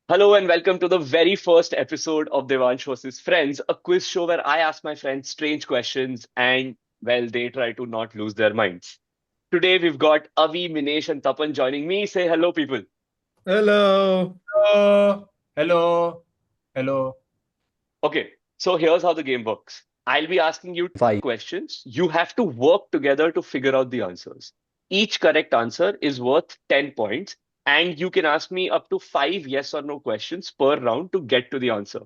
Hello and welcome to the very first episode of Devansh vs. Friends, a quiz show where I ask my friends strange questions and, well, they try to not lose their minds. Today we've got Avi, Minesh, and Tapan joining me. Say hello, people. Hello. Hello. Hello. Hello. Okay, so here's how the game works. I'll be asking you five questions. You have to work together to figure out the answers. Each correct answer is worth 10 points, and you can ask me up to five yes or no questions per round to get to the answer.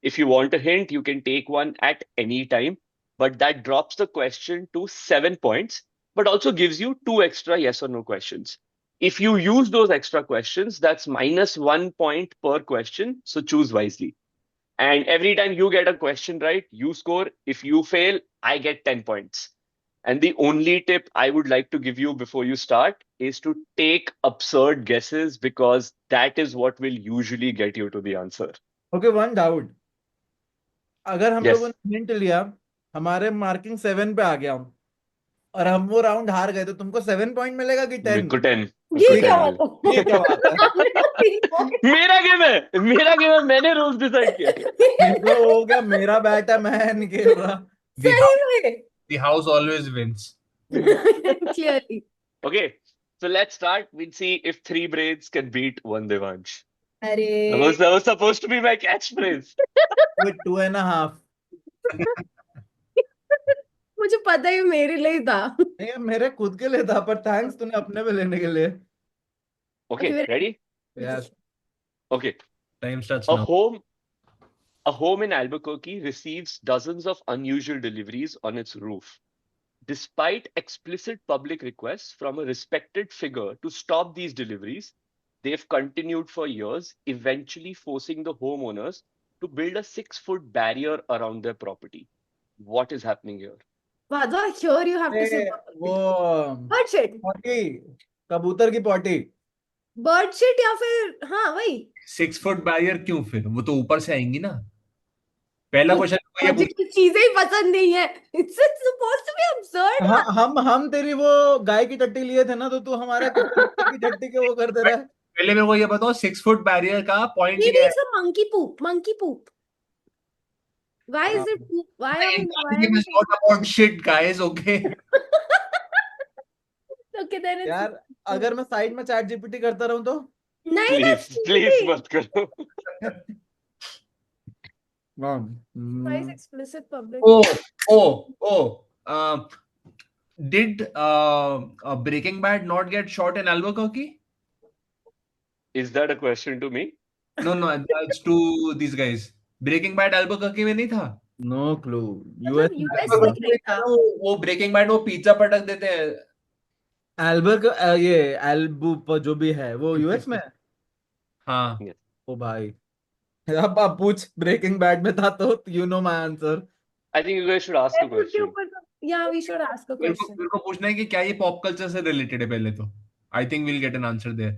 If you want a hint, you can take one at any time, but that drops the question to 7 points, but also gives you two extra yes or no questions. If you use those extra questions, that's minus 1 point per question, so choose wisely. And every time you get a question right, you score. If you fail, I get 10 points. And the only tip I would like to give you before you start is to take absurd guesses because that is what will usually get you to the answer. Okay, one doubt. अगर हम लोगों Yes. ने hint लिया, हमारे marking 7 पे आ गया और हम वो राउंड हार गए तो तुमको 7 पॉइंट मिलेगा कि 10? बिल्कुल 10 ये बिल्कुल क्या 10 बात मिले। है? ये क्या बात है? मेरा गेम है, मेरा गेम है, मैंने रूल्स डिसाइड किया। ये तो हो गया, मेरा बैट है, मैं नहीं खेल रहा। The सही house, में the house always wins. Clearly. Okay, so let's start. We'll see if three brains can beat one Devansh. अरे That was supposed to be my catchphrase. With 2.5. मुझे पता ही मेरे लिए ही था। नहीं, मेरे खुद के लिए था, पर थैंक्स तूने अपने पे लेने के लिए। Okay, ready? Yes. Okay. Time starts A now. home A home in Albuquerque receives dozens of unusual deliveries on its roof. Despite explicit public requests from a respected figure to stop these deliveries, they've continued for years, eventually forcing the homeowners to build a 6-foot barrier around their property. What is happening here? वादा, here you have to say वो bird shit, potty, कबूतर की potty. bird shit या फिर हाँ वही। 6 foot barrier क्यों? फिर वो तो ऊपर से आएंगी ना। पहला क्वेश्चन को ये मुझे पूछ। कुछ चीजें ही पसंद नहीं है। It's supposed to be absurd one. हम तेरी वो गाय की टट्टी लिए थे ना, तो तू हमारे कुत्ते की टट्टी के वो कर दे रहा है। पहले मेरे को ये बताओ 6 फुट बैरियर का पॉइंट Maybe क्या है? it's a monkey poop. Monkey poop. Why is it poop? Why are we? Why are Game we is not about shit, guys. Okay. Okay, then it's यार, अगर मैं साइड में chat GPT करता रहूं तो? नहीं, that's Please cheating. मत करो. Why is explicit public? Did Breaking Bad not get shot in Albuquerque? Is that a question to me? No, it's to these guys. Breaking Bad Albuquerque में नहीं था? No clue. मतलब US में नहीं था। वो ब्रेकिंग बैड वो pizza पटक देते हैं। एल्बर्ग, ये एल्बू जो भी है वो यूएस में है? हाँ। Yes. ओ भाई, अब पूछ, ब्रेकिंग बैड में था तो you know my answer. I think you guys should ask a question. Yeah, we should ask a question. मेरे को पूछना है कि क्या ये पॉप कल्चर से रिलेटेड है पहले तो। I think will get an answer there.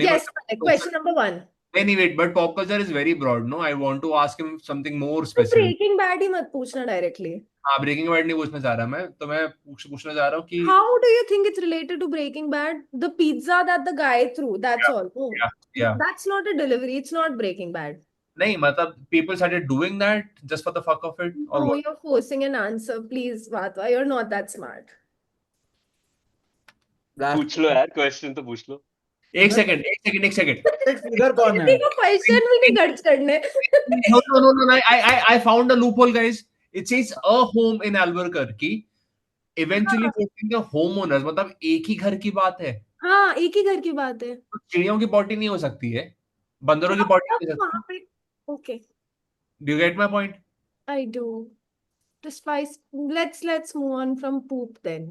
Yes, question number 1. नहीं wait, but pop culture is very broad. No, I want to ask him something more तो स्पेसिफिक। ब्रेकिंग बैड ही मत पूछना directly. हाँ, breaking bad नहीं पूछना चाह रहा मैं, तो मैं पूछना चाह रहा हूँ कि How do you think it's related to Breaking Bad? The pizza that the guy threw, that's all. Oh, yeah. That's not a delivery. It's not Breaking Bad. नहीं मतलब people started doing that just for the fuck of it or Oh, what? you're forcing an answer. Please, Vatwa, you're not that smart. पूछ लो यार, question तो पूछ लो. एक second figure कौन है? किसी को क्वेश्चन भी नहीं खर्च करने। No, I found a loophole, guys. It says a home in Albuquerque eventually forcing the homeowners, मतलब एक ही घर की बात है। हाँ, एक ही घर की बात है। तो चिड़ियों की पॉटी नहीं हो सकती है, बंदरों की पॉटी नहीं हो वहाँ सकती। पे okay, Do you get my point? I do. The spice. Let's move on from poop then.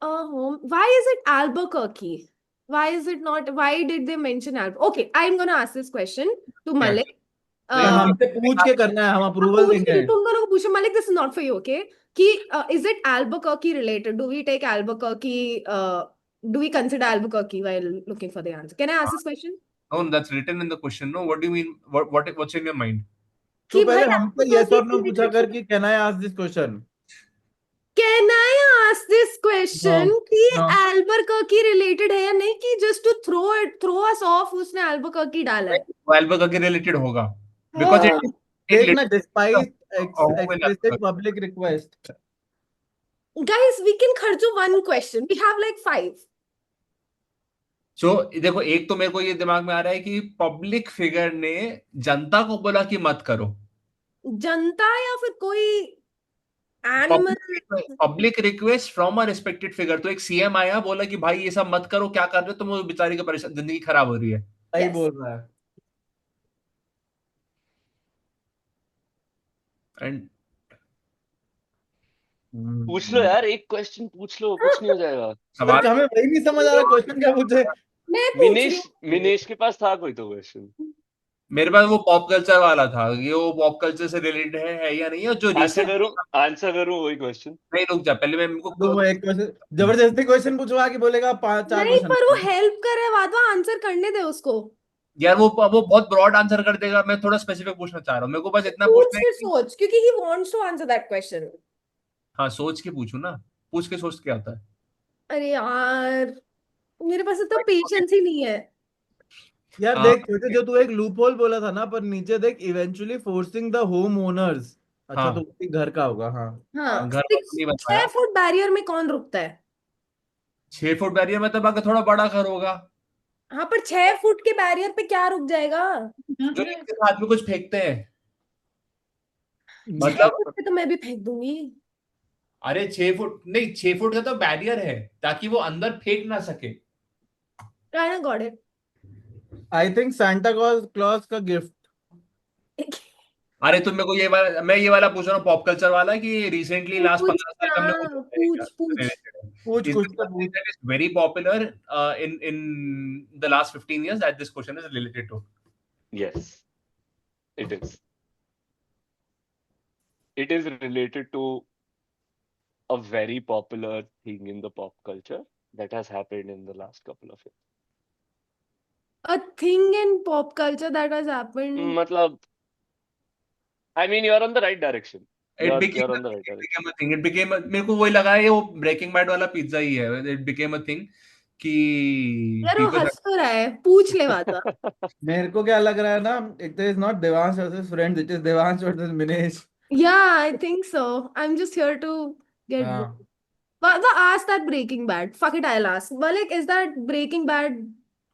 Home. Why is it Albuquerque? Why is it not? Why did they mention Albuquerque? Okay, I'm gonna ask this question to Malik. हमसे पूछ के करना है, हम approval देंगे। तुम दोनों को पूछो। Malik, this is not for you, okay? कि is it Albuquerque related? Do we take Albuquerque? Do we consider Albuquerque while looking for the answer? Can I ask this question? No, that's written in the question. No, what do you mean? What's in your mind? तू कि पहले भाई हमसे yes or no Albuquerque पूछा कर कि can I ask this question? Can I ask this question No, कि no. Albuquerque related है या नहीं कि just to throw us off उसने Albuquerque डाला है? एल्बर्कर्की रिलेटेड होगा बिकॉज हाँ, इट देखना, despite home in explicit Albuquerque. public request. Guys, we can खर्चो one question. We have like 5. सो देखो, एक तो मेरे को ये दिमाग में आ रहा है कि पब्लिक फिगर ने जनता को बोला कि मत करो. जनता या फिर कोई animal? Public request from a respected figure. तो एक सीएम आया, बोला कि भाई ये सब मत करो, क्या कर रहे हो तुम, वो बेचारी का परेशान, जिंदगी खराब हो रही है. सही Yes. बोल रहा है. एंड पूछ लो यार, एक क्वेश्चन पूछ लो, कुछ नहीं हो जाएगा. पर सवाल हमें वही नहीं समझ आ रहा क्वेश्चन क्या पूछे. मैं पूछ रही हूँ. मिनेश के पास था कोई तो क्वेश्चन. मेरे पास वो पॉप कल्चर वाला था, ये वो पॉप कल्चर से रिलेटेड है या नहीं, और जो आंसर करूं वही क्वेश्चन. नहीं, रुक जा, पहले मैं तो वो एक क्वेश्चन जबरदस्ती क्वेश्चन पूछवा के बोलेगा 4 नहीं, पर वो क्वेश्चन. हेल्प कर रहा है वादवा, आंसर करने दे उसको. यार वो बहुत ब्रॉड आंसर कर देगा. मैं थोड़ा स्पेसिफिक पूछना चाह रहा हूँ. मेरे को बस इतना पूछ पूछना है फिर कि सोच, क्योंकि he wants to answer that question. हाँ, सोच के पूछू ना. पूछ के सोच के आता है. अरे यार, मेरे पास इतना पेशेंस ही नहीं है. यार हाँ. देख छोटे, जो तू एक लूप होल बोला था ना, पर नीचे देख eventually forcing the home owners. अच्छा, हाँ. तो उसी घर का होगा. हाँ. हाँ, घर वालों ने नहीं बताया. 6 फुट बैरियर में कौन रुकता है? 6 फुट बैरियर में तब आगे थोड़ा बड़ा घर होगा, हाँ, पर 6 फुट के बैरियर पे क्या रुक जाएगा? जो एक के साथ में कुछ फेंकते हैं. 6 मतलब फुट पे तो मैं भी फेंक दूंगी. अरे 6 फुट नहीं, 6 फुट का तो बैरियर है ताकि वो अंदर फेंक ना सके. Kinda got it. I think Santa Claus का गिफ्ट. अरे तुम मेरे को मैं ये वाला पूछ रहा हूँ, पॉप कल्चर वाला, कि रिसेंटली लास्ट 15 साल में हमने हाँ, पूछ. पूछ is कुछ this तो something पूछ. that is very popular in the last 15 years that this question is related to? Yes, it is. It is related to a very popular thing in the pop culture that has happened in the last couple of years. A thing in pop culture that has happened. मतलब, I mean, you are on the right direction. It became You're a on the right thing. It direction. became a thing. It became a, मेरे को वही लगा है, ये वो breaking bad वाला pizza ही है. It became a thing कि यार वो people हंस तो रहा है, पूछ ले वादवा. मेरे को क्या लग रहा है ना, एक तो is not Devansh versus friends, it is Devansh versus Minesh. Yeah, I think so. I'm just here to get हाँ. booked. But ask that Breaking Bad. Fuck it, I'll ask. Malik, is that Breaking Bad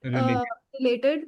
related. related?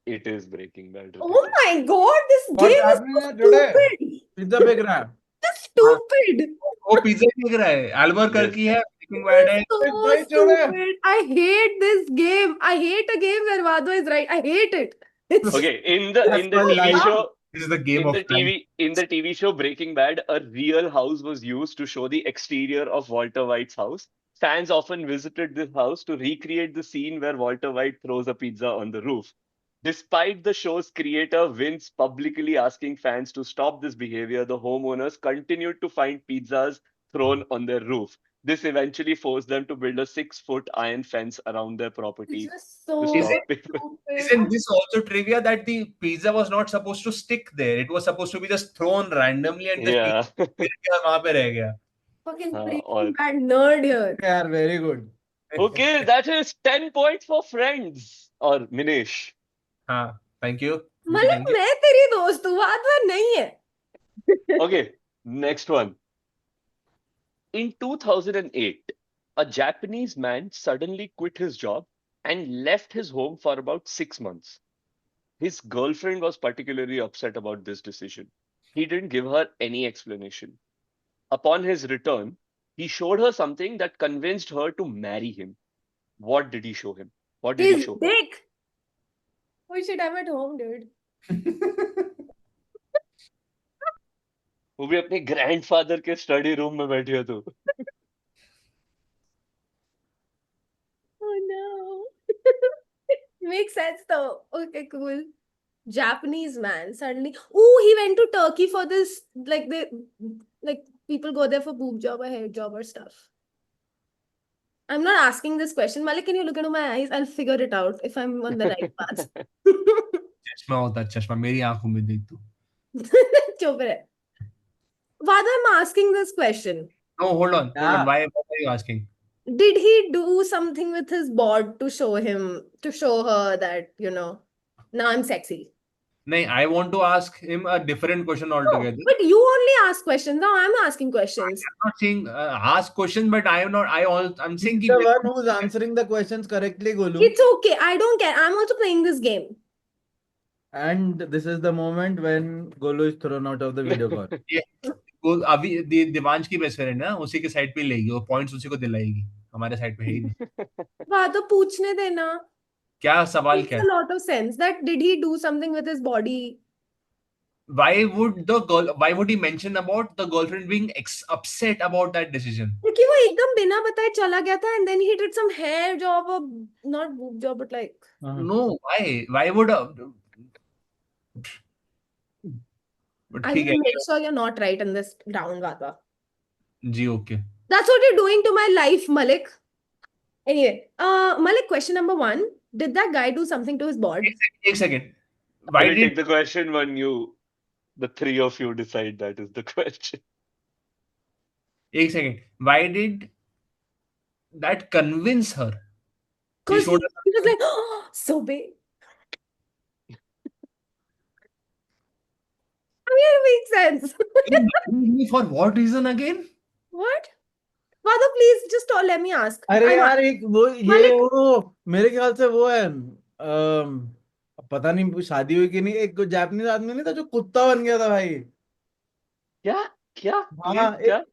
It is Breaking Bad Oh related. my God, this What's game is happening so here today? stupid. Pizza फेंक रहा है. Just stupid. वो pizza ही दिख रहा है, एल्बर्कर्की है, breaking bad है. So भाई छोड़े. stupid. I hate this game. I hate a game where Vadwa is right. I hate it. It's Okay, in the That's my TV life. show, This is the game of life. in the TV show Breaking Bad, a real house was used to show the exterior of Walter White's house. Fans often visited this house to recreate the scene where Walter White throws a pizza on the roof. Despite the show's creator Vince publicly asking fans to stop this behavior, the homeowners continued to find pizzas thrown on their roof. This eventually forced them to build a 6-foot iron fence around their property just so to stop people. stupid. Isn't this also trivia that the pizza was not supposed to stick there? It was supposed to be just thrown randomly and the Yeah. pizza वहां पे रह गया. Fucking हाँ, Breaking और Bad nerd here. यार very good. okay, that is 10 points for Friends or Minesh. हाँ, thank you. मतलब मैं तेरी दोस्त हूँ, वादवा नहीं है. Okay, next one. In 2008, a Japanese man suddenly quit his job and left his home for about 6 months. His girlfriend was particularly upset about this decision. He didn't give her any explanation. Upon his return, he showed her something that convinced her to marry him. What did he show him? What did he His show her? dick. Oh shit, I'm at home, dude. वो भी अपने grandfather के study room में बैठी है तू. Oh no. Makes sense though. Okay, cool. Japanese man suddenly. Oh, he went to Turkey for this. Like people go there for boob job or hair job or stuff. I'm not asking this question. Malik, can you look into my eyes? I'll figure it out if I'm on the right path. चश्मा होता है, चश्मा मेरी आंखों में देख तू. Chop रहे. Why I'm asking this question? No, hold on. Yeah. Why are you asking? Did he do something with his bod to show her that, now I'm sexy? No, I want to ask him a different question No, altogether. but you only ask questions. Now I'm asking questions. I'm not saying ask questions, but I am not. I'm saying He's कि the one who's answering the questions correctly, Golu. It's okay. I don't care. I'm also playing this game. And this is the moment when Golu is thrown out of the video call. वो अभी दिवांश की best friend है ना, उसी के side पे लेगी, वो पॉइंट्स उसी को दिलाएगी, हमारे साइड पे है ही नहीं। वहां तो पूछने देना. क्या सवाल Makes क्या a है? lot of sense. That did he do something with his body? Why would he mention about the girlfriend being upset about that decision? क्योंकि वो एकदम बिना बताए चला गया था, and then he did some hair job or not boob job, but like. No, why would but I ठीक है will make sure you're not right in this round, Vada. Ji, okay. That's what you're doing to my life, Malik. Anyway, Malik, question number 1. Did that guy do something to his bod? एक second. I Why will did take the question when the three of you decide that is the question. एक second. Why did that convince her? He Because showed he was like, oh, so big. I mean, it makes sense. me for what reason again? What? Vada, please just let me ask. अरे I'm यार एक वो ये Malik- वो मेरे ख्याल से वो है पता नहीं शादी हुई कि नहीं, एक जापानीज आदमी नहीं था जो कुत्ता बन गया था भाई। क्या क्या हाँ Please, क्या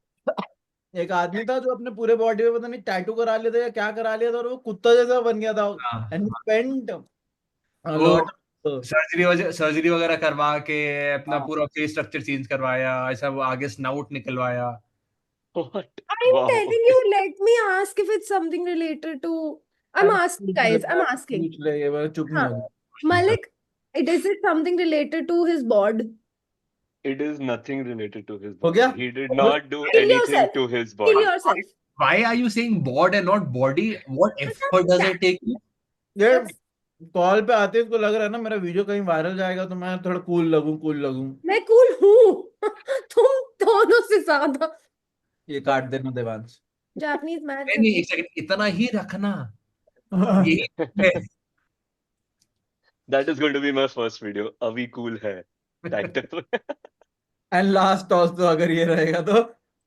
एक आदमी था जो अपने पूरे बॉडी पे पता नहीं टैटू करा लिया था या क्या करा लिया था और वो कुत्ता जैसा बन गया था। हाँ, एंड स्पेंट अ वो लॉट सर्जरी वगैरह करवा के अपना हाँ। पूरा फेस स्ट्रक्चर चेंज करवाया, ऐसा वो आगे स्नाउट निकलवाया। what I'm wow telling you, let me ask if it's something related to. I'm asking, guys. I'm asking. पूछ ले ये बार चुप नहीं हाँ. होगी। Malik, is it something related to his bod? it is nothing related to his हो body. गया? He did not do Kill anything yourself. to his Kill body. yourself. Why are you saying bod and not body? What effort does it take? ये call पे आते इसको लग रहा है ना मेरा वीडियो कहीं वायरल जाएगा तो मैं थोड़ा कूल लगूं। मैं cool हूँ. तुम दोनों से ज्यादा. ये काट देना देवांश। Japanese maths. नहीं, एक सेकंड, इतना ही रखना, यही है। That is going to be my first video. Avi cool hai title. And last also अगर ये रहेगा तो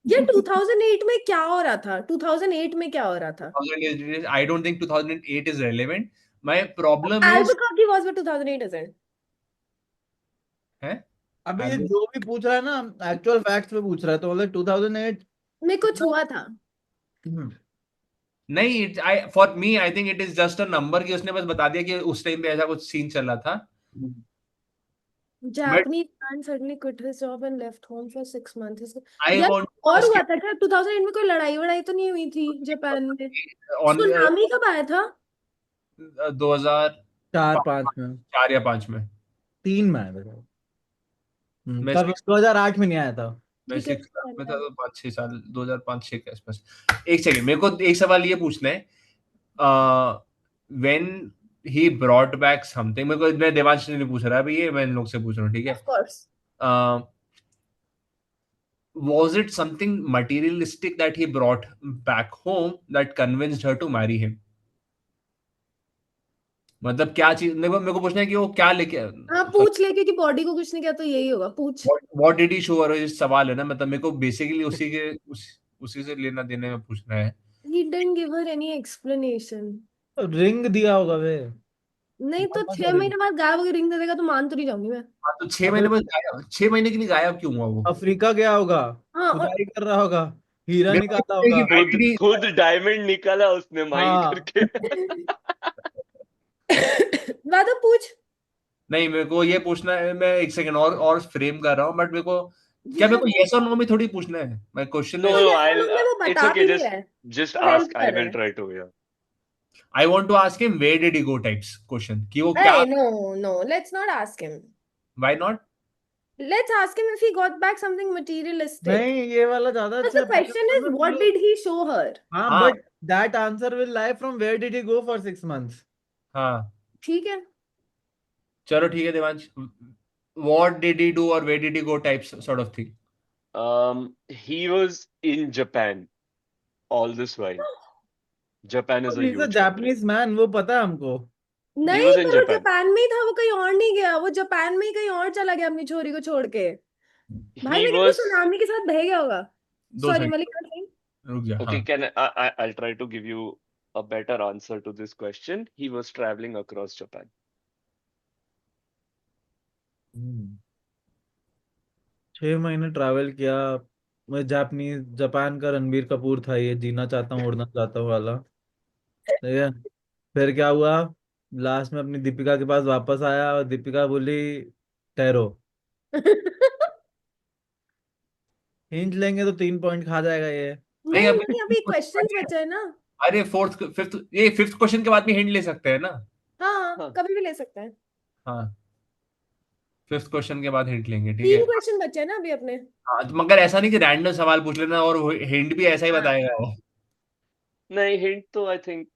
ये 2008 में क्या हो रहा था? 2008 में क्या हो रहा था? I don't think 2008 is relevant. My problem is Albuquerque was what 2008 isn't. है अभी ये जो भी पूछ रहा है ना एक्चुअल फैक्ट्स पे पूछ रहा है तो मतलब 2008 में कुछ हुआ था. नहीं, for me I think it is just a number कि उसने बस बता दिया कि उस टाइम पे ऐसा कुछ सीन चल रहा था। Japanese man suddenly quit his job and left home for 6 months. I यार, want और हुआ था क्या? 2008 में कोई लड़ाई तो नहीं हुई थी जापान में? सुनामी कब आया था? 4-5 में 4 या 5 में 3 में आया था। मैं तब 2008 में नहीं आया था। मैं ठीक है, 6 क्लास में था तो 5-6 साल 2005-6 के आसपास। एक सेकंड, मेरे को एक सवाल ये पूछना है, when he brought back something, मेरे को मैं देवांश से नहीं पूछ रहा अभी, ये मैं इन लोग से पूछ रहा हूँ, ठीक है? Of course. Was it something materialistic that he brought back home that convinced her to marry him? मतलब क्या चीज, मेरे को पूछना है कि वो क्या लेके हाँ, पूछ ले, क्योंकि बॉडी को कुछ नहीं किया तो यही होगा. पूछ. What did he show her? ये सवाल है ना, मतलब मेरे को बेसिकली उसी से लेना देने में पूछना है। He didn't give her any explanation. Ring दिया होगा वे। नहीं तो 6 महीने बाद गायब होकर रिंग दे देगा तो मान तो नहीं जाऊंगी मैं. हाँ, तो 6 महीने बाद 6 महीने के लिए गायब क्यों हुआ वो? अफ्रीका गया होगा, हाँ, और खुदाई कर रहा होगा, हीरा मेरे को निकाला लगता है होगा। कि खुद डायमंड निकाला उसने माइंड हाँ। करके. वादा पूछ. नहीं, मेरे को ये पूछना है, मैं एक सेकंड और फ्रेम कर रहा हूँ, बट मेरे को यस और नो में थोड़ी पूछना है। मैं क्वेश्चन No, तो no, yes or no में वो it's बता okay. भी नहीं रहा है. Just वो help ask. I कर रहा will है. try to. Yeah. I want to ask him where did he go types question, कि वो क्या, Hey, no, let's not ask him. Why not? Let's ask him if he got back something materialistic. नहीं ये वाला ज्यादा But अच्छा the question is, what did he show her? हाँ हाँ। But that answer will lie from where did he go for 6 months। हाँ, ठीक है. चलो ठीक है Devansh, what did he do और where did he go types sort of thing. He was in Japan all this while. Japan is a He's a huge country. Japanese man, वो पता है हमको. He नहीं, was in पर वो Japan. Japan में ही था, वो कहीं और नहीं गया, वो जापान में ही कहीं और चला गया अपनी छोरी को छोड़ के. भाई He मैं कहती was सुनामी के साथ बह गया होगा. दो सॉरी सेकंड मलिक. रुक जा. okay. हाँ. Can I'll try to give you a better answer to this question. He was traveling across Japan. 6 महीने ट्रैवल किया. मैं जापान का रणबीर कपूर था ये, जीना चाहता हूँ उड़ना चाहता हूँ वाला. ठीक है. फिर क्या हुआ, लास्ट में अपनी दीपिका के पास वापस आया और दीपिका बोली ठहरो. हिंट लेंगे तो 3 पॉइंट खा जाएगा ये. नहीं, नहीं अभी नहीं, अभी क्वेश्चंस बचे हैं ना. अरे फिफ्थ क्वेश्चन के बाद भी हिंट ले सकते हैं ना. हाँ, हाँ. कभी भी ले सकते हैं. हाँ, फिफ्थ क्वेश्चन के बाद हिंट लेंगे. ठीक 3 है. क्वेश्चन बचे हैं ना अभी अपने. हाँ, तो मगर ऐसा नहीं कि रैंडम सवाल पूछ लेना और हिंट भी ऐसा ही हाँ. बताएगा वो. नहीं, hint तो I think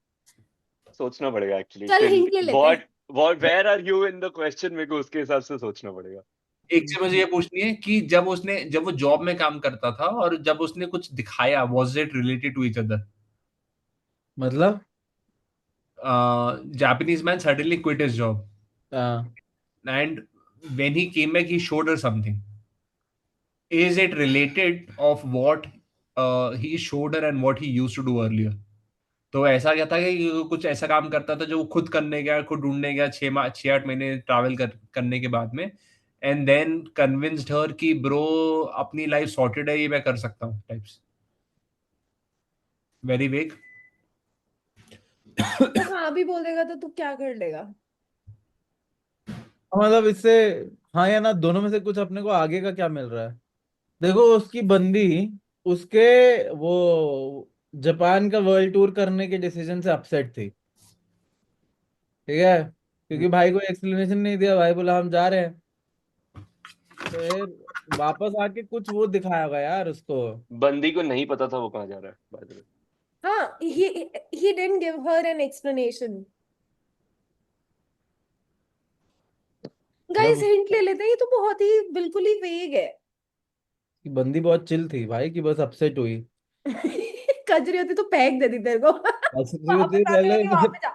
सोचना पड़ेगा actually. चल Till हिंट ले लेते हैं. where are you in the question? मेरे को उसके हिसाब से सोचना पड़ेगा. एक चीज मुझे ये पूछनी है कि जब वो जॉब में काम करता था और जब उसने कुछ दिखाया, was it related to each other? मतलब Japanese man suddenly quit his job, हाँ. and when he came back, he showed her something. Is it related of what he showed her and what he used to do earlier? तो ऐसा क्या था कि कुछ ऐसा काम करता था जो वो खुद करने गया, खुद ढूंढने गया 6-8 महीने ट्रैवल करने के बाद में, एंड देन कन्विंस्ड हर कि ब्रो अपनी लाइफ सॉर्टेड है, ये मैं कर सकता हूँ टाइप्स. Very vague. तो हाँ भी बोल देगा तो तू क्या कर लेगा. मतलब इससे हाँ या ना दोनों में से कुछ अपने को आगे का क्या मिल रहा है. देखो उसकी बंदी उसके वो जापान का वर्ल्ड टूर करने के डिसीजन से अपसेट थी. ठीक है. क्योंकि भाई को एक्सप्लेनेशन नहीं दिया, भाई बोला हम जा रहे हैं. फिर वापस आके कुछ वो दिखाया होगा यार उसको. बंदी को नहीं पता था वो कहाँ जा रहा है, by the way. हाँ, he didn't give her an explanation. Guys hint ले लेते हैं, ये तो बहुत ही बिल्कुल ही वेग है. कि बंदी बहुत चिल थी भाई, कि बस अपसेट हुई. कजरी होती तो पैक देती तेरे को. ऐसी वहां होती पे जाके पहले लगे, वहां पे जा.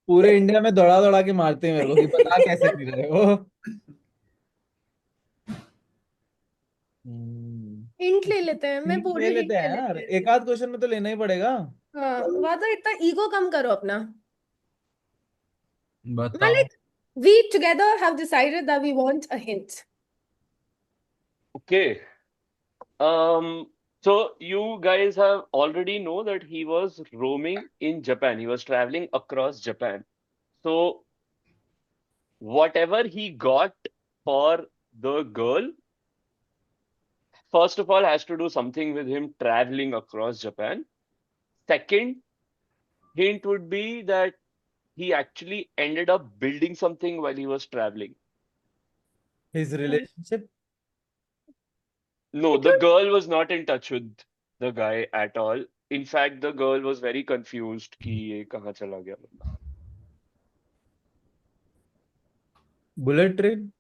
पूरे इंडिया में दौड़ा दौड़ा के मारते हैं मेरे को कि बता कैसे पी रहे हो. हिंट ले लेते हैं, मैं बोल ले रही हूँ लेते हैं हिंट ले यार, लेते हैं. एक आध क्वेश्चन में तो लेना ही पड़ेगा. हाँ, वहां तो इतना ईगो कम करो अपना. बताओ. Malik, we together have decided that we want a hint. Okay. So you guys have already know that he was roaming in Japan. He was traveling across Japan. So whatever he got for the girl, first of all, has to do something with him traveling across Japan. Second hint would be that he actually ended up building something while he was traveling. His relationship. No, the girl was not in touch with the guy at all. In fact, the girl was very confused कि ये कहाँ चला गया बंदा. Bullet train.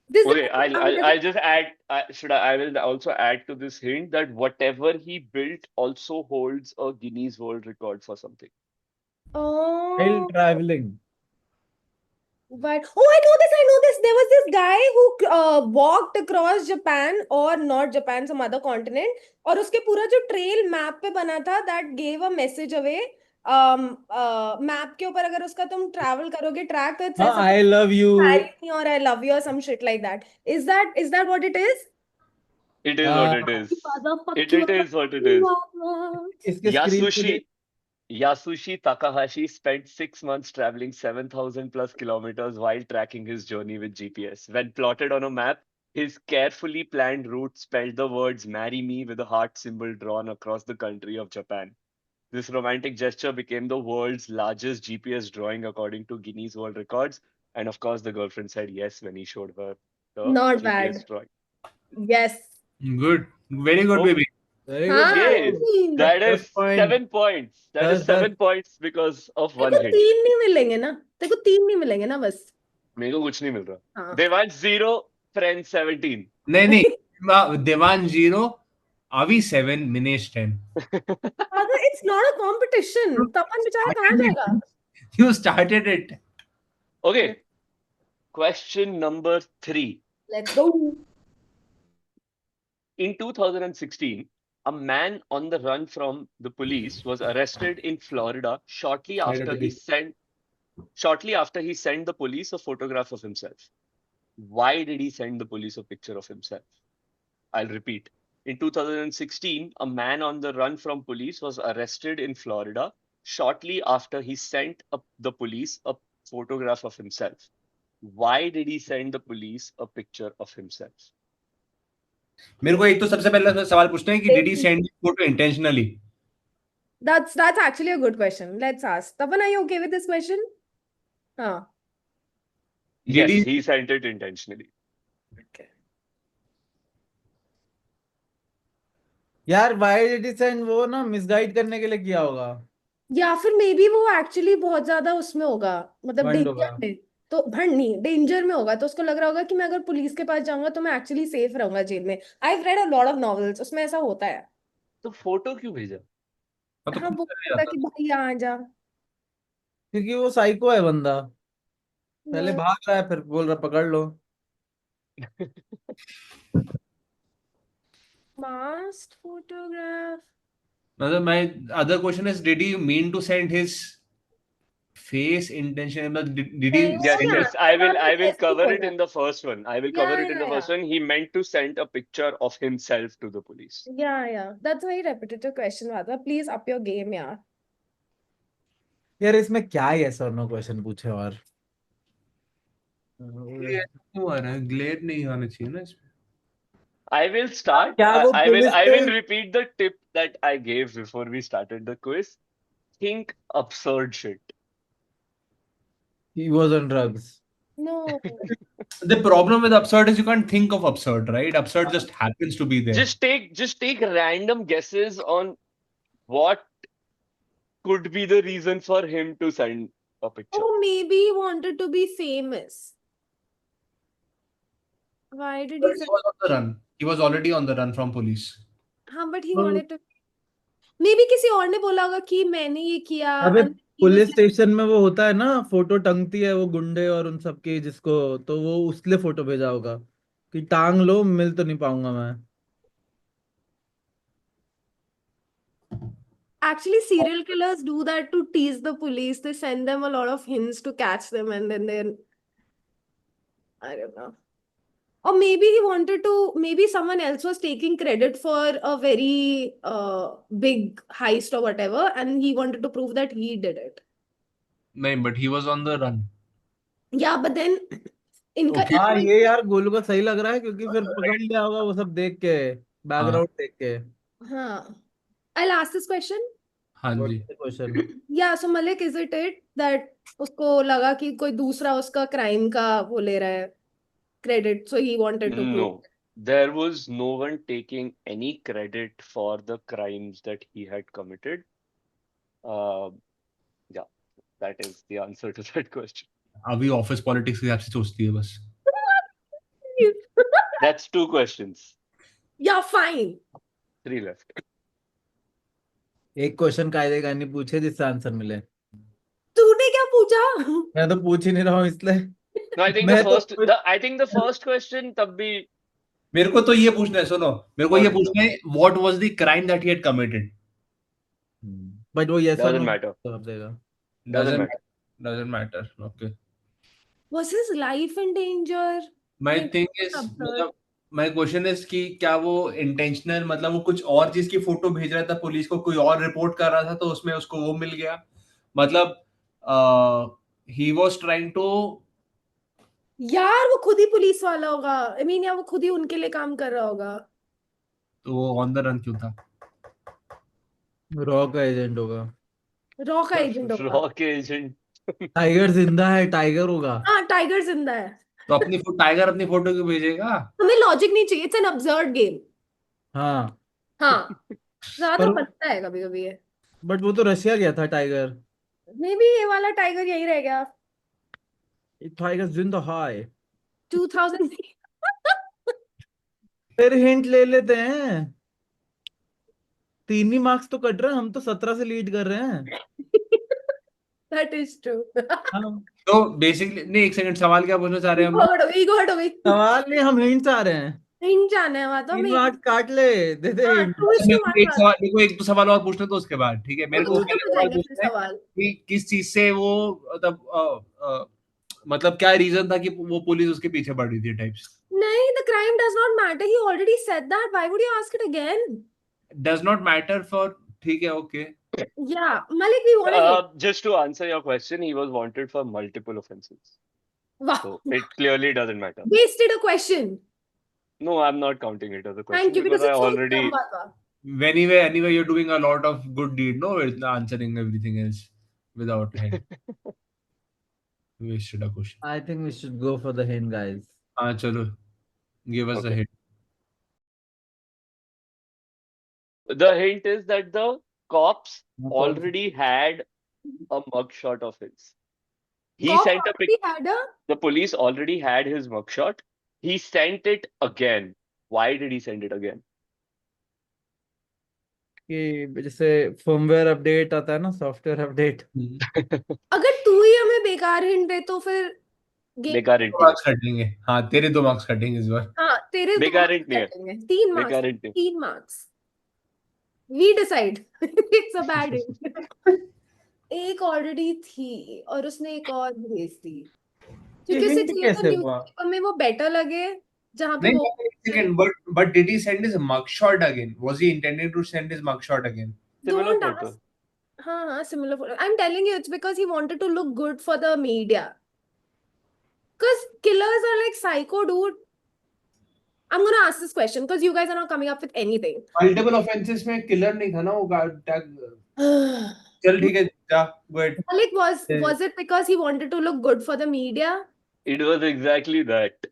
This is Okay, I'll just add. I will also add to this hint that whatever he built also holds a Guinness World Record for something. While oh, traveling. but oh, I know this. I know this. There was this guy who walked across Japan or not Japan, some other continent. और उसके पूरा जो trail map पे बना था, that gave a message away. Map के ऊपर अगर उसका तुम ट्रैवल करोगे ट्रैक तो it says हाँ, I love you. marry me or I love you or some shit like that. Is that what it is? It is what it is. It is what it is. इसके screen पे Yasushi Takahashi spent 6 months traveling 7,000 plus kilometers while tracking his journey with GPS. When plotted on a map, his carefully planned route spelled the words "Marry me" with a heart symbol drawn across the country of Japan. This romantic gesture became the world's largest GPS drawing according to Guinness World Records. And of course, the girlfriend said yes when he showed her the Not GPS bad. drawing. Yes. Good. Very good, Oh. baby. very हाँ, Yes, good. that is 10 7 points. That is That's 7 points because of one तेरे को hint. 3 नहीं मिलेंगे ना. तेरे को 3 नहीं मिलेंगे ना बस. मेरे को कुछ नहीं मिल रहा. हाँ. Devansh 0, Friends 17. नहीं देवान 0, Avi 7, Minesh 10. Father, it's not a competition. तपन बेचारा कहाँ जाएगा? You started it. Okay, question number 3. Let's go. In 2016, a man on the run from the police was arrested in Florida shortly after he sent the police a photograph of himself. Why did he send the police a picture of himself? I'll repeat. In 2016, a man on the run from police was arrested in Florida shortly after he sent the police a photograph of himself. Why did he send the police a picture of himself? मेरे को एक तो सबसे पहला सवाल पूछना है कि did he send the photo intentionally? That's actually a good question. Let's ask. Tapan, are you okay with this question? हाँ. Yes, Did he sent it intentionally. Okay. यार वाई डिड ही सेंड, वो ना misguide करने के लिए किया होगा। या फिर मे बी वो एक्चुअली बहुत ज्यादा उसमें होगा, मतलब भंड होगा। डेंजर में, तो भंड नहीं, डेंजर में होगा, तो उसको लग रहा होगा कि मैं अगर पुलिस के पास जाऊंगा तो मैं एक्चुअली सेफ रहूंगा जेल में। I have read a lot of novels, उसमें ऐसा होता है। तो फोटो क्यों भेजा? तो हाँ, खुद वो चले पता जाता। कि भाई आ जा। क्योंकि वो साइको है बंदा, पहले भाग रहा है फिर बोल रहा पकड़ लो। मास्ट फोटोग्राफ। मतलब my other question is, did he mean to send his face intention? Did he Yes, send yes. it? I will cover it in the first one. I will cover it in the Yeah. first one. He meant to send a picture of himself to the police. Yeah. That's a very repetitive question, Radha. Please up your game, यार। यार इसमें क्या ही ऐसा no question पूछे और ये क्यों आ रहा है? ग्लेयर नहीं आना चाहिए ना इसमें। I will start. क्या वो पुलिस I से will repeat the tip that I gave before we started the quiz. Think absurd shit. he was on drugs? No. The problem with absurd is you can't think of absurd, right? Absurd just happens to be there. Just take random guesses on what could be the reason for him to send a picture. Oh, maybe he wanted to be famous. Why did he But he say? was on the run. He was already on the run from police. हाँ, but he तो wanted to. Maybe किसी और ने बोला होगा कि मैंने ये किया, अबे and he was police like, station में वो होता है ना, फोटो टंगती है वो गुंडे और उन सबकी, जिसको तो वो उसलिए फोटो भेजा होगा कि टांग लो, मिल तो नहीं पाऊंगा मैं। actually serial killers do that to tease the police. They send them a lot of hints to catch them, and then I don't know. Or maybe he wanted to, maybe someone else was taking credit for a very big heist or whatever, and he wanted to prove that he did it. No, but he was on the run. Yeah, but then इनका Okay. हाँ ego ये यार गोलू का सही लग रहा है, क्योंकि फिर पकड़ लिया होगा वो सब देख के, हाँ बैकग्राउंड देख के। हाँ. I'll ask this question. हाँ व्हाट जी। Is the question? Yeah, so Malik, is it that उसको लगा कि कोई दूसरा उसका क्राइम का वो ले रहा है credit, so he wanted to prove. No, there was no one taking any credit for the crimes that he had committed. Yeah, that is the answer to that question. अभी ऑफिस पॉलिटिक्स के हिसाब से सोचती है बस। That's 2 questions. Yeah, fine. 3 left. एक question कायदे का नहीं पूछे जिससे आंसर मिले। तूने क्या पूछा? मैं तो पूछ ही नहीं रहा हूँ इसलिए। No, I think मैं तो I think the first question तब भी मेरे को तो ये पूछना है, सुनो, मेरे को ये और पूछना है, what was the crime that he had committed? But वो यस और doesn't नो matter. जवाब देगा। Doesn't matter. Doesn't matter. Okay. Was his life in danger? My Maybe thing is, absurd. मतलब my question is कि क्या वो intentional, मतलब वो कुछ और चीज की फोटो भेज रहा था पुलिस को, कोई और रिपोर्ट कर रहा था तो उसमें उसको वो मिल गया, मतलब he was trying to। यार वो खुद ही पुलिस वाला होगा, I mean, या वो खुद ही उनके लिए काम कर रहा होगा। तो वो ऑन द रन क्यों था? रॉ का एजेंट होगा। रॉ का एजेंट होगा। Rock agent. टाइगर जिंदा है, टाइगर होगा। हाँ, टाइगर जिंदा है। तो टाइगर अपनी फोटो क्यों भेजेगा? हमें लॉजिक नहीं चाहिए, इट्स एन अब्सर्ड गेम। हाँ हाँ, ज्यादा पर बनता है कभी कभी ये। बट वो तो रशिया गया था टाइगर। मे बी ये वाला टाइगर यही रह गया। टाइगर जिंदा है। 2000 फिर हिंट ले लेते हैं। 3 ही मार्क्स तो कट रहे हैं, हम तो 17 से लीड कर रहे हैं। That is true. हाँ, तो बेसिकली नहीं, एक सेकंड, सवाल क्या पूछना चाह रहे हैं हम लोग? ईगो हट हो गई। सवाल नहीं, हम हिंट्स आ रहे हैं। हिंट जाना है वहां तो 3 हमें। मार्क्स काट ले, दे दे हाँ, हिंट। तू मेरे इसमें को मत एक मार। सवाल, मेरे को एक दो सवाल और पूछने तो उसके बाद, ठीक है? मेरे को तो पहले खत्म हो सवाल जाएंगे फिर पूछना है सवाल। कि किस चीज से वो, मतलब क्या रीजन था कि वो पुलिस उसके पीछे पड़ रही थी टाइप्स? नहीं, the crime does not matter. He already said that. Why would you ask it again? Does not matter for, ठीक है, okay. Yeah, Malik, we want to hit. Just to answer your question, he was wanted for multiple offenses. Wow, So it clearly doesn't matter. wasted a question. No, I'm not counting it as a question Thank you, because because I it's so already. lamba tha. Anyway, you're doing a lot of good deed, no? With answering everything else without hint. Wasted a question. I think we should go for the hint, guys. हाँ चलो, give us a Okay. hint. The hint is that the cops No problem. already had a mugshot of his. He Cop sent a pic. already had a. The police already had his mugshot. He sent it again. Why did he send it again? कि जैसे firmware update आता है ना, software update. अगर तू ही हमें बेकार hint दे तो फिर बेकार hint दो नहीं है. मार्क्स कटेंगे। हाँ, तेरे 2 मार्क्स कटेंगे इस बार। हाँ, तेरे 2 बेकार मार्क्स hint नहीं है. कटेंगे। 3 मार्क्स। बेकार hint नहीं. 3 marks. We decide. It's a bad hint. एक ऑलरेडी थी और उसने एक और भेज दी, क्योंकि उसे हिंट चाहिए था कैसे हुआ? न्यूज़पेपर में वो बेटर लगे, जहां पे नहीं, वो एक second, but did he send his mugshot again? Was he intending to send his mugshot again? Similar don't photo. ask. हाँ, similar photo. I'm telling you, it's because he wanted to look good for the media. Because killers are like psycho, dude. I'm gonna ask this question because you guys are not coming up with anything. Multiple offenses में killer नहीं था ना वो tag. चल ठीक है, जा, go ahead. Malik, was it because he wanted to look good for the media? It was exactly that.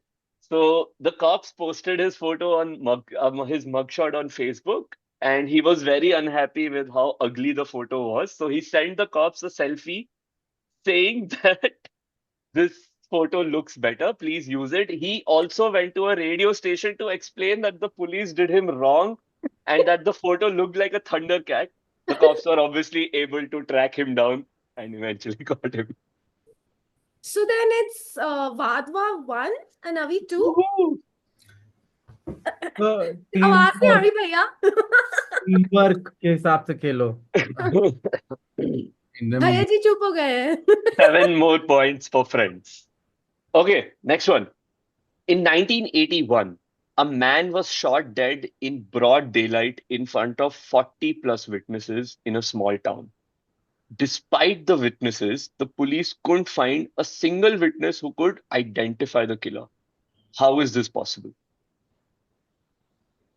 So the cops posted his photo on his mugshot on Facebook, and he was very unhappy with how ugly the photo was. So he sent the cops a selfie saying that this photo looks better. Please use it. He also went to a radio station to explain that the police did him wrong and that the photo looked like a Thundercat. The cops were obviously able to track him down and eventually got him. So then it's Vadva 1 and Avi 2. तो आवाज नहीं आ रही भैया। Team work के हिसाब से खेलो। भैया जी चुप हो गए हैं। 7 more points for friends. Okay, next one. In 1981, a man was shot dead in broad daylight in front of 40 plus witnesses in a small town. Despite the witnesses, the police couldn't find a single witness who could identify the killer. How is this possible?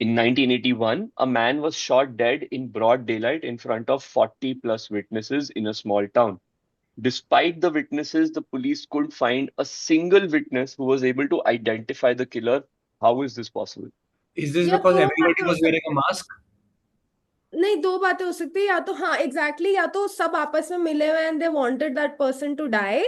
In 1981, a man was shot dead in broad daylight in front of 40 plus witnesses in a small town. Despite the witnesses, the police couldn't find a single witness who was able to identify the killer. How is this possible? Is this या because दो everybody बातें हो was wearing a mask? नहीं, 2 बातें हो सकती है। या तो हाँ एग्जैक्टली, या तो सब आपस में मिले हुए and they wanted that person to die,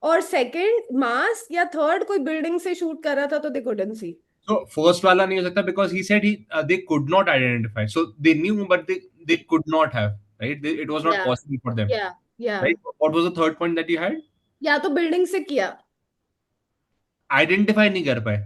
और सेकंड मास, या थर्ड कोई बिल्डिंग से शूट कर रहा था तो they couldn't see. So first वाला नहीं हो सकता because he said they could not identify. So they knew but they could not have, right? It was not Yeah. possible for them. या Right? What was the third point that you had? या तो building से किया। Identify नहीं कर पाए।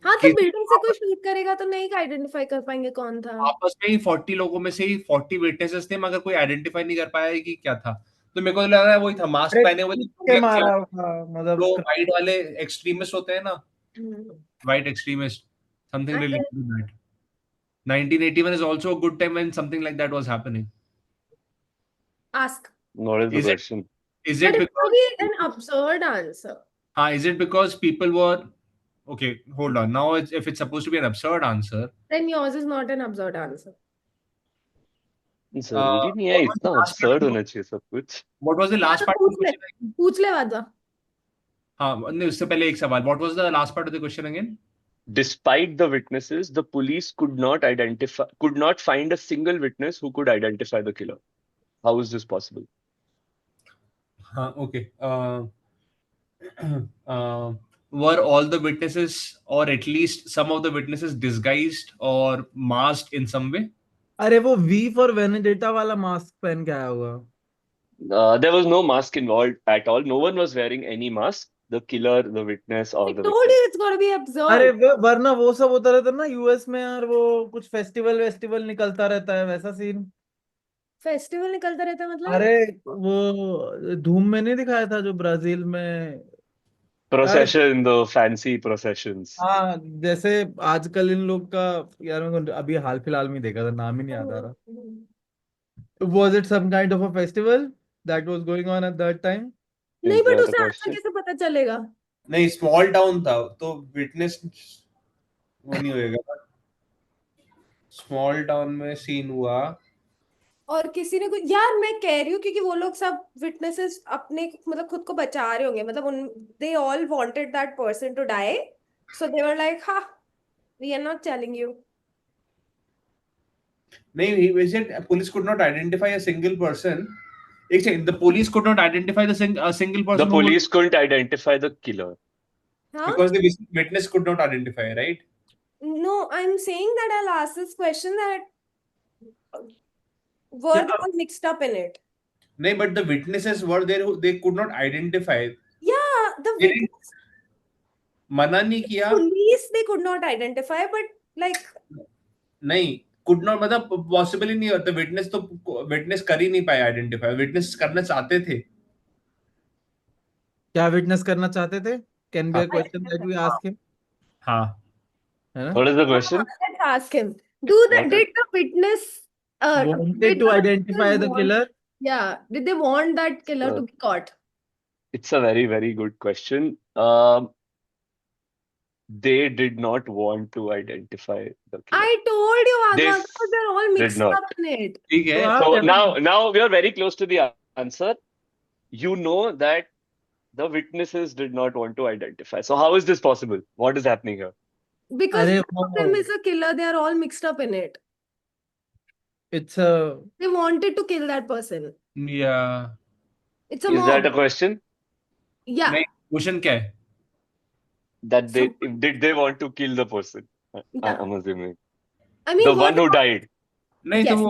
हाँ, तो कि बिल्डिंग से कोई शूट करेगा तो नहीं आइडेंटिफाई कर पाएंगे कौन था। आपस में ही 40 लोगों में से ही 40 विटनेसेस थे, मगर कोई आइडेंटिफाई नहीं कर पाया कि क्या था। तो मेरे को लग रहा है वही था, मास्क पहने हुए के मारा था, मतलब जो वाइट वाले एक्सट्रीमिस्ट होते हैं ना, हम्म। white extremist, something I related to that. 1981 is also a good time when something like that was happening. ask. What is the Is it- question? Is But it it because will be an absurd answer. is it because people were okay? Hold on. Now, if it's supposed to be an absurd answer, Then yours is not an absurd answer. जरूरी नहीं है what was the इतना last part absurd of the- होना चाहिए सब कुछ. what was the last part of the question? पूछ ले वादा। हाँ, नहीं, उससे पहले एक सवाल. What was the last part of the question again? Despite the witnesses, the police could not find a single witness who could identify the killer. How is this possible? हाँ, okay. were all the witnesses, or at least some of the witnesses, disguised or masked in some way? अरे वो V for Vendetta वाला mask पहन के आया होगा. There was no mask involved at all. No one was wearing any mask. The killer, the witness, or I the told victim. you it's gonna be अरे absurd. वरना वो सब होता रहता ना यूएस में यार, वो कुछ फेस्टिवल निकलता रहता है वैसा सीन. फेस्टिवल निकलता रहता है मतलब? अरे वो धूम में नहीं दिखाया था जो ब्राजील में यार. Procession, the fancy processions. हाँ, जैसे आजकल इन लोग का, यार मेरे को अभी हाल फिलहाल में ही देखा था, नाम ही नहीं याद आ रहा. Was it some kind of a festival that was going on at that time? नहीं, Is बट that a उसे आंसर question? कैसे पता चलेगा? नहीं, स्मॉल टाउन था तो विटनेस वो नहीं होएगा. स्मॉल टाउन में सीन हुआ. और किसी ने कुछ, यार मैं कह रही हूँ क्योंकि वो लोग सब विटनेसेस अपने मतलब खुद को बचा रहे होंगे, मतलब उन they all wanted that person to die, so they were like हाँ we are not telling you. नहीं, he said police could not identify a single person. एक second, the police could not identify a single The person who police couldn't identify the killer. हाँ, because the witness could not identify, right? no, I'm saying that I'll ask this question that were they all mixed up in it? नहीं, but the witnesses were there who they could not identify. Yeah, the They didn't- witness, मना नहीं किया. police they could not identify, but like नहीं, could not मतलब possible ही नहीं होता. Witness तो witness कर ही नहीं पाए आइडेंटिफाई. विटनेस करना चाहते थे. क्या विटनेस करना चाहते थे? कैन बी अ हाँ. Question that we ask him, हाँ. है ना? What is the question? let's ask him. Did the witness Wanted did to the identify witness the want- killer. Yeah, did they want that killer Uh, to be caught? It's a very, very good question. They did not want to identify the killer. I told you, They Adwa, because they're all did mixed not. up in it. ठीक है. तो आप So क्या- now we are very close to the answer. You know that the witnesses did not want to identify. So how is this possible? What is happening here? Because अरे one of them is a killer, they are all mixed up in it. it's a They wanted to kill that person. Yeah. It's a Is that a mob. question? Yeah. नहीं, question क्या है? That they So- did they want to kill the person? Yeah. I'm assuming. I mean, The were one they who all- died. नहीं तो Yes. वो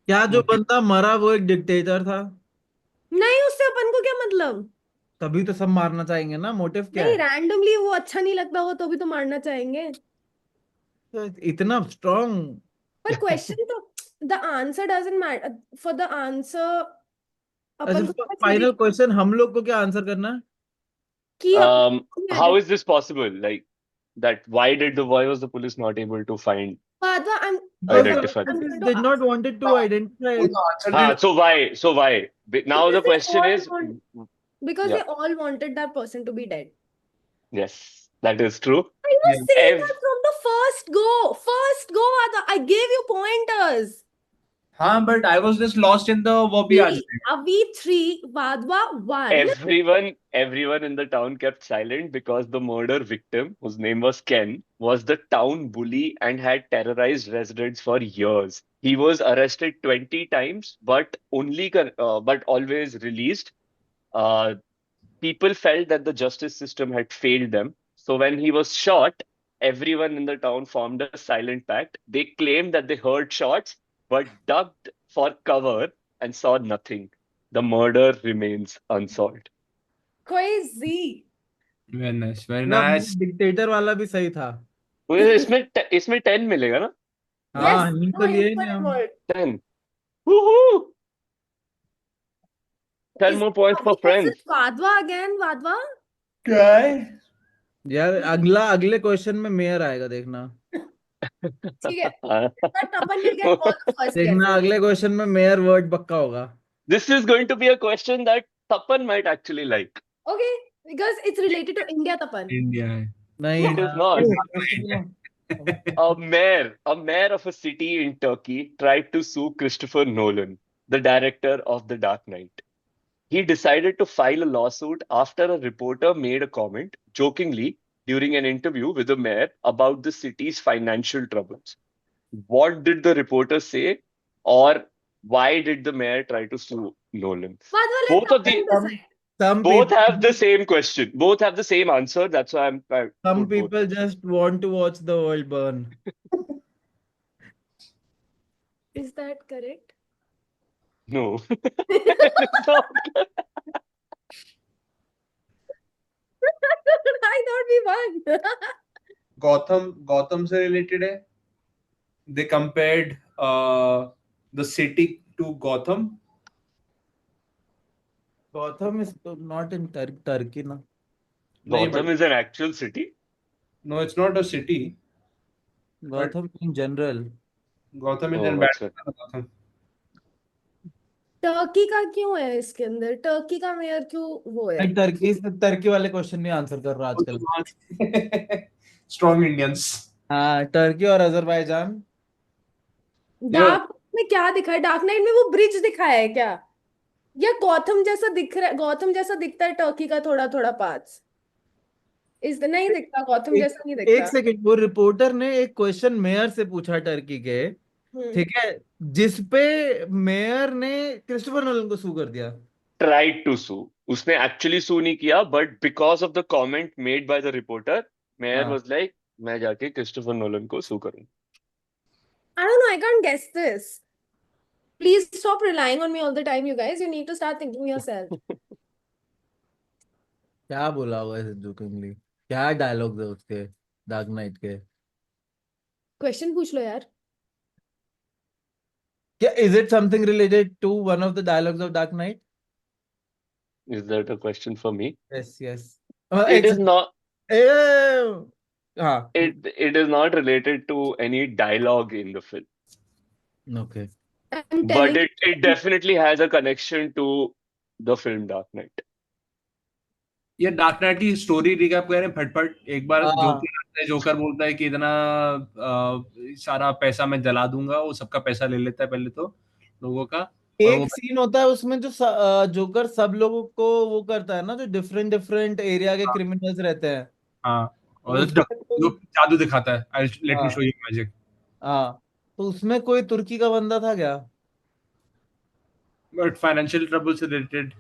क्या जो बंदा मरा वो एक डिक्टेटर था, नहीं, उससे अपन को क्या मतलब? तभी तो सब मारना चाहेंगे ना. मोटिव क्या नहीं, है? रैंडमली वो अच्छा नहीं लगता हो तो भी तो मारना चाहेंगे. तो इतना स्ट्रॉन्ग. पर क्वेश्चन तो the answer doesn't matter. For the answer अपन को बस फाइनल यही क्वेश्चन हम लोग को क्या आंसर करना है? कि How is this possible? Like that why did why was the police not able to find Badwa, I'm Identify. I'm going to Did not ask- wanted to identify. वो तो answer so why? Now the Because they question all is want- because Yeah. they all wanted that person to be dead. yes, that is true. I was Yeah. saying Ev- that from the first go. First go, Adwa. I gave you pointers. हाँ, but I was just lost in the वो भी आज Avi 3, Vadwa 1. Everyone in the town kept silent because the murder victim, whose name was Ken, was the town bully and had terrorized residents for years. He was arrested 20 times, but always released. People felt that the justice system had failed them. So when he was shot, everyone in the town formed a silent pact. They claimed that they heard shots, but ducked for cover and saw nothing. The murder remains unsolved. Crazy. very nice. Dictator वाला भी सही था. इसमें 10 मिलेगा ना? हाँ, Yes, hint no तो लिए hint नहीं were हम. involved. 10. Woohoo! 10 Is more points for this friends. Vadwa again, Vadwa? क्या है? यार अगले क्वेश्चन में मेयर आएगा, देखना. ठीक है. But Tapan will get all the first देखना guesses. अगले क्वेश्चन में मेयर वर्ड पक्का होगा. This is going to be a question that Tapan might actually like. Okay, because it's related to India, Tapan. India है. नहीं It is not. A mayor of a city in Turkey tried to sue Christopher Nolan, the director of The Dark Knight. He decided to file a lawsuit after a reporter made a comment, jokingly, during an interview with the mayor about the city's financial troubles. What did the reporter say, or why did the mayor try to sue Nolan? Vadwa, let Both of Tapan the decide. some Both people have the same question. Both have the same answer. That's why I some put both. people just want to watch the world burn. Is that correct? No. It's not. I thought we won. Gautam से related है. They compared the city to Gotham. Gotham is not in Turkey, na? नहीं, Gotham is an actual city. no, it's not a city. Gotham in general. Gotham is Oh, in अच्छा. Gotham. Turkey का क्यों है इसके अंदर? Turkey का mayor क्यों वो है? मैं टर्की वाले क्वेश्चन नहीं आंसर कर रहा आजकल. Strong Indians. हाँ, टर्की और अजरबैजान. डार्क में क्या दिखा है? डार्क नाइट में वो ब्रिज दिखाया है क्या? या गौतम जैसा दिख रहा है? गौतम जैसा दिखता है टर्की का थोड़ा थोड़ा पार्ट्स. इस नहीं दिखता, गौतम जैसा नहीं एक दिखता. सेकंड, वो रिपोर्टर ने एक क्वेश्चन मेयर से पूछा टर्की के, ठीक है, जिसपे मेयर ने क्रिस्टोफर नोलन को सू कर दिया. Tried to sue. उसने actually sue नहीं किया, but because of the comment made by the reporter, Mayer हाँ. was like, मैं जाके क्रिस्टोफर नोलन को sue करूँ. I don't know, I can't guess this. Please stop relying on me all the time, you guys. You need to start thinking yourself. क्या बोला होगा इस jokingly? क्या डायलॉग्स है उसके डार्क नाइट के? क्वेश्चन पूछ लो यार. क्या is it something related to one of the dialogues of Dark Knight? Is that a question for me? Yes yes. It is not. हाँ. It is not related to any dialogue in the film, okay. I'm but telling it definitely has a connection to the film Dark Knight. ये dark night की story recap कर रहे हैं फटफट. एक बार joker बोलता है कि इतना सारा पैसा मैं जला दूंगा. वो सबका पैसा ले लेता है पहले तो लोगों का. एक सीन होता है उसमें जो जोकर सब लोगों को वो करता है ना, जो डिफरेंट डिफरेंट एरिया के क्रिमिनल्स रहते हैं. हाँ, और जो जादू दिखाता है, let me show you magic. हाँ, तो उसमें कोई तुर्की का बंदा था क्या? बट फाइनेंशियल ट्रबल से रिलेटेड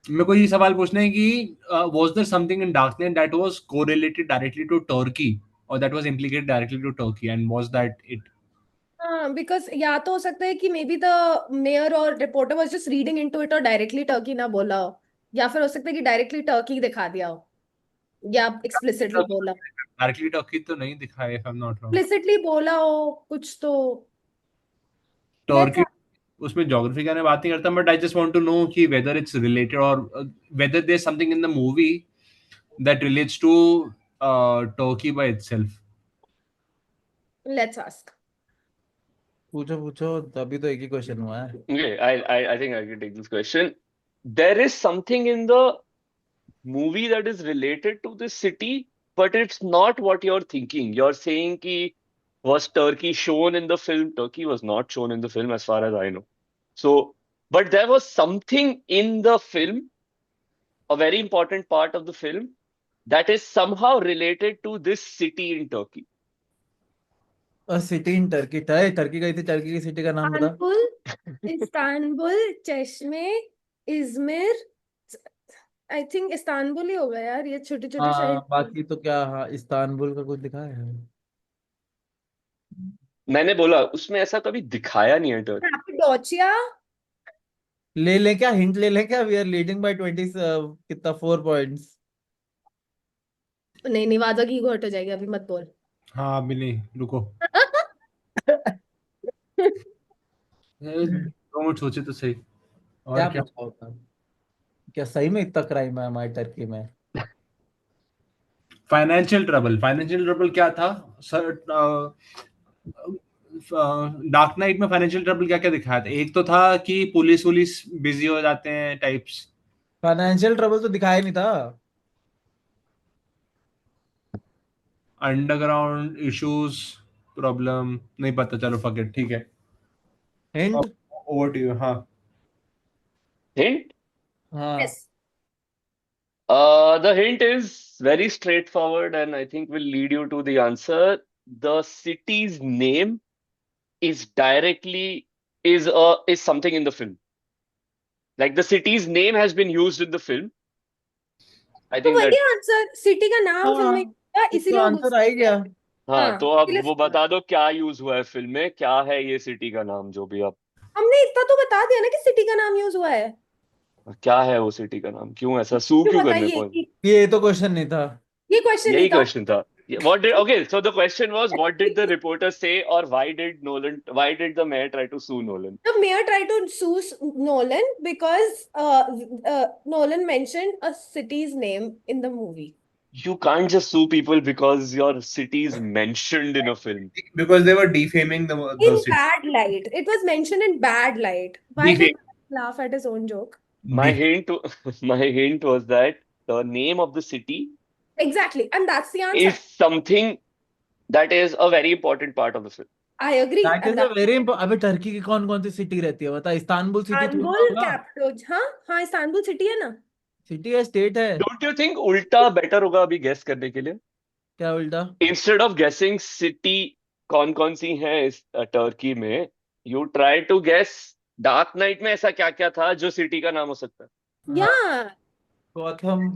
मेरे को ये सवाल पूछना है कि was there something in dark knight that was correlated directly to Turkey और that was implicated directly to Turkey and was that it? हाँ, बिकॉज या तो हो सकता है कि मे बी द मेयर और reporter was just reading into it और डायरेक्टली टर्की ना बोला हो, या फिर हो सकता है कि डायरेक्टली टर्की दिखा दिया हो, या एक्सप्लिसिटली बोला. डायरेक्टली टर्की तो नहीं दिखाया, if I am not wrong. Explicitly बोला हो कुछ तो. टर्की उसमें ज्योग्राफी का बात नहीं करता, but I just want to know कि वेदर इट्स रिलेटेड और whether there is something in the movie that relates to Turkey by itself. Let's ask. पूछो, तभी तो एक ही क्वेश्चन हुआ है. Okay, I think I can take this question. There is something in the movie that is related to this city, but it's not what you're thinking. You're saying ki was Turkey shown in the film? Turkey was not shown in the film as far as I know. So, but there was something in the film, a very important part of the film, that is somehow related to this city in Turkey. City in Turkey. Turkey गई थी, Turkey की city का नाम बता. Istanbul, चश्मे, Izmir. I think Istanbul ही होगा यार. ये छोटे छोटे शहर. बाकी तो क्या, हाँ, इस्तांबुल का कुछ दिखा है? मैंने बोला उसमें ऐसा कभी दिखाया नहीं है टर्की. कैपेडोचिया. ले क्या हिंट ले क्या? वी आर लीडिंग बाय 20 कितना 4 पॉइंट्स. नहीं नहीं, वादा की हर्ट हो जाएगी, अभी मत बोल. हाँ अभी नहीं, रुको 2 मिनट सोचे तो सही. और क्या पूछा होता? क्या सही में इतना क्राइम है हमारे टर्की में? फाइनेंशियल ट्रबल क्या था सर? डार्क नाइट में फाइनेंशियल ट्रबल क्या क्या दिखाया था? एक तो था कि पुलिस बिजी हो जाते हैं टाइप्स. फाइनेंशियल ट्रबल तो दिखाया नहीं था. अंडरग्राउंड इश्यूज प्रॉब्लम नहीं पता, चलो फक इट, ठीक है. हिंट. Over to you. हाँ Hint? हाँ. Yes. The hint is very straightforward and I think will lead you to the answer. The city's name is something in the film. Like the city's name has been used in the film. I तो think वही that answer, city का नाम film में हाँ था, ये तो इसीलिए वो आंसर गुस्सा आ ही हो गया। गया। हाँ, तो अब इसीलिए वो बता दो क्या यूज हुआ है फिल्म में, क्या है ये सिटी का नाम जो भी आप, हमने इतना तो बता दिया ना कि सिटी का नाम यूज हुआ है। क्या है वो सिटी का नाम, क्यों ऐसा सू क्यों क्यों करने बताइए को, कि ये तो क्वेश्चन नहीं था। ये क्वेश्चन नहीं यही था। क्वेश्चन था। What did, okay, so the question was, what did the reporter say, or why did the mayor try to sue Nolan? The mayor tried to sue Nolan because Nolan mentioned a city's name in the movie. You can't just sue people because your city is mentioned in a film. Because they were defaming In those cities. bad light. It was mentioned in bad light. Why Defame. can't I laugh at his own joke? My Def- hint, my hint was that the name of the city Exactly. And that's the answer. is something that is a very important part of the film. I agree. That And is a that very अबे Turkey की कौन कौन सी city रहती है बता, Istanbul city थोड़ी ना Istanbul होगा। capital. हाँ हाँ, इस्तांबुल सिटी है ना। सिटी है, स्टेट है। Don't you think उल्टा बेटर होगा अभी गेस करने के लिए? क्या उल्टा? Instead of guessing city कौन कौन सी हैं इस टर्की में, you try to guess dark night में ऐसा क्या क्या था जो सिटी का नाम हो सकता है। हाँ, या गौतम